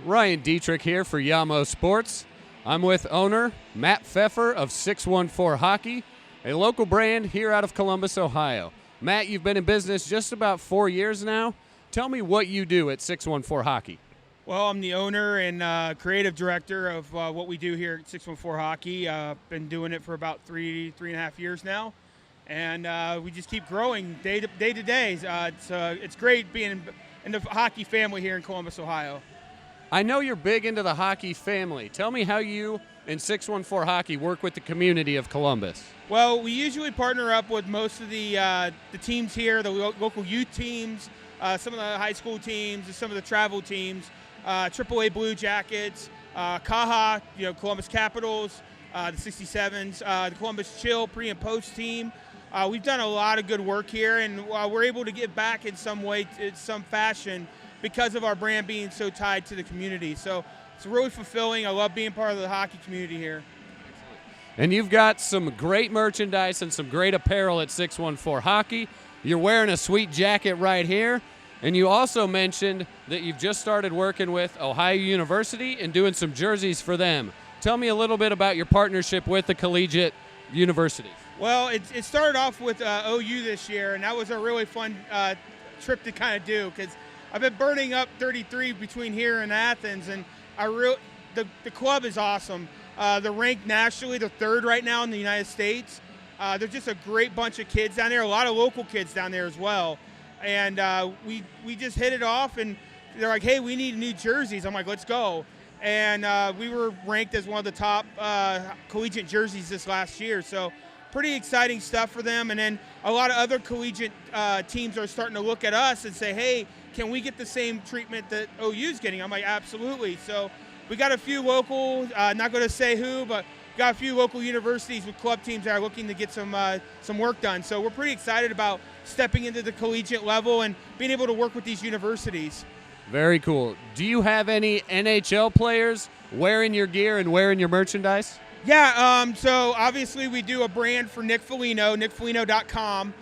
Ryan Dietrich here for Yamo Sports. I'm with owner Matt Pfeffer of 614 Hockey, a local brand here out of Columbus, Ohio. Matt, you've been in business just about 4 years now. Tell me what you do at 614 Hockey. Well, I'm the owner and creative director of what we do here at 614 Hockey. Been doing it for about three and a half years now, and we just keep growing day to day. It's great being in the hockey family here in Columbus, Ohio. I know you're big into the hockey family. Tell me how you and 614 Hockey work with the community of Columbus. Well, we usually partner up with most of the teams here, the local youth teams, some of the high school teams, some of the travel teams, AAA Blue Jackets, Caja, Columbus Capitals, the 67s, the Columbus Chill pre and post team. We've done a lot of good work here, and we're able to give back in some way, in some fashion, because of our brand being so tied to the community. So it's really fulfilling. I love being part of the hockey community here. And you've got some great merchandise and some great apparel at 614 Hockey. You're wearing a sweet jacket right here. And you also mentioned that you've just started working with Ohio University and doing some jerseys for them. Tell me a little bit about your partnership with the collegiate universities. Well, it started off with OU this year, and that was a really fun trip to kind of do, because I've been burning up 33 between here and Athens, and the club is awesome. They're ranked nationally. They're third right now in the United States. They're just a great bunch of kids down there, a lot of local kids down there as well. And we just hit it off, and they're like, hey, we need new jerseys. I'm like, let's go. And we were ranked as one of the top collegiate jerseys this last year. So pretty exciting stuff for them. And then a lot of other collegiate teams are starting to look at us and say, hey, can we get the same treatment that OU's getting? I'm like, absolutely. So we got a few local, not going to say who, but got a few local universities with club teams that are looking to get some work done. So we're pretty excited about stepping into the collegiate level and being able to work with these universities. Very cool. Do you have any NHL players wearing your gear and wearing your merchandise? Yeah, so obviously we do a brand for Nick Foligno, nickfoligno.com.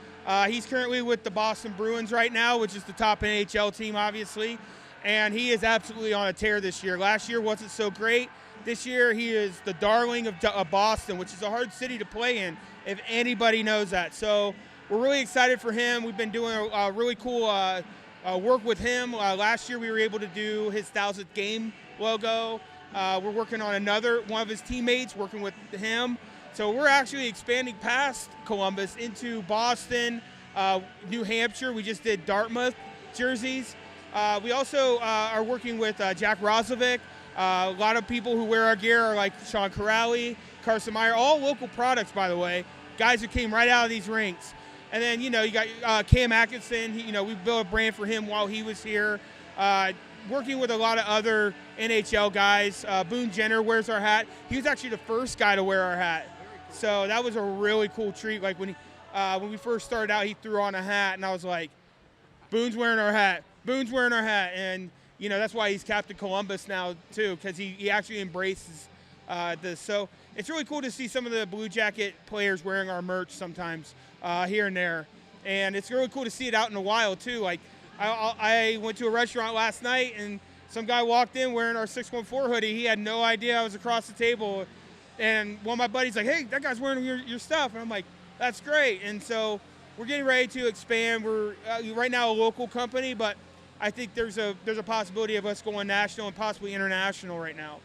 He's currently with the Boston Bruins right now, which is the top NHL team, obviously. And he is absolutely on a tear this year. Last year wasn't so great. This year he is the darling of Boston, which is a hard city to play in, if anybody knows that. So we're really excited for him. We've been doing a really cool work with him. Last year we were able to do his 1000th game logo. We're working on one of his teammates, working with him. So we're actually expanding past Columbus into Boston, New Hampshire. We just did Dartmouth jerseys. We also are working with Jack Roslovic. A lot of people who wear our gear are like Sean Corrali, Carson Meyer, all local products, by the way, guys who came right out of these rinks. And then, you got Cam Atkinson. We built a brand for him while he was here. Working with a lot of other NHL guys. Boone Jenner wears our hat. He was actually the first guy to wear our hat. So that was a really cool treat. Like when we first started out, he threw on a hat, and I was like, Boone's wearing our hat. Boone's wearing our hat. And, that's why he's Captain Columbus now, too, because he actually embraces this. So it's really cool to see some of the Blue Jacket players wearing our merch sometimes here and there. And it's really cool to see it out in the wild, too. Like, I went to a restaurant last night, and some guy walked in wearing our 614 hoodie. He had no idea I was across the table. And one of my buddies like, hey, that guy's wearing your stuff. And I'm like, that's great. And so we're getting ready to expand. We're right now a local company, but I think there's a possibility of us going national and possibly international right now.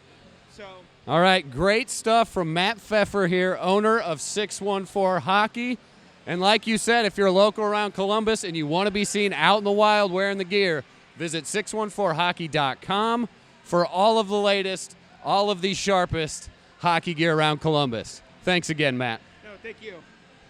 So. All right, great stuff from Matt Pfeffer here, owner of 614 Hockey. And like you said, if you're local around Columbus and you want to be seen out in the wild wearing the gear, visit 614hockey.com for all of the latest, all of the sharpest hockey gear around Columbus. Thanks again, Matt. No, thank you.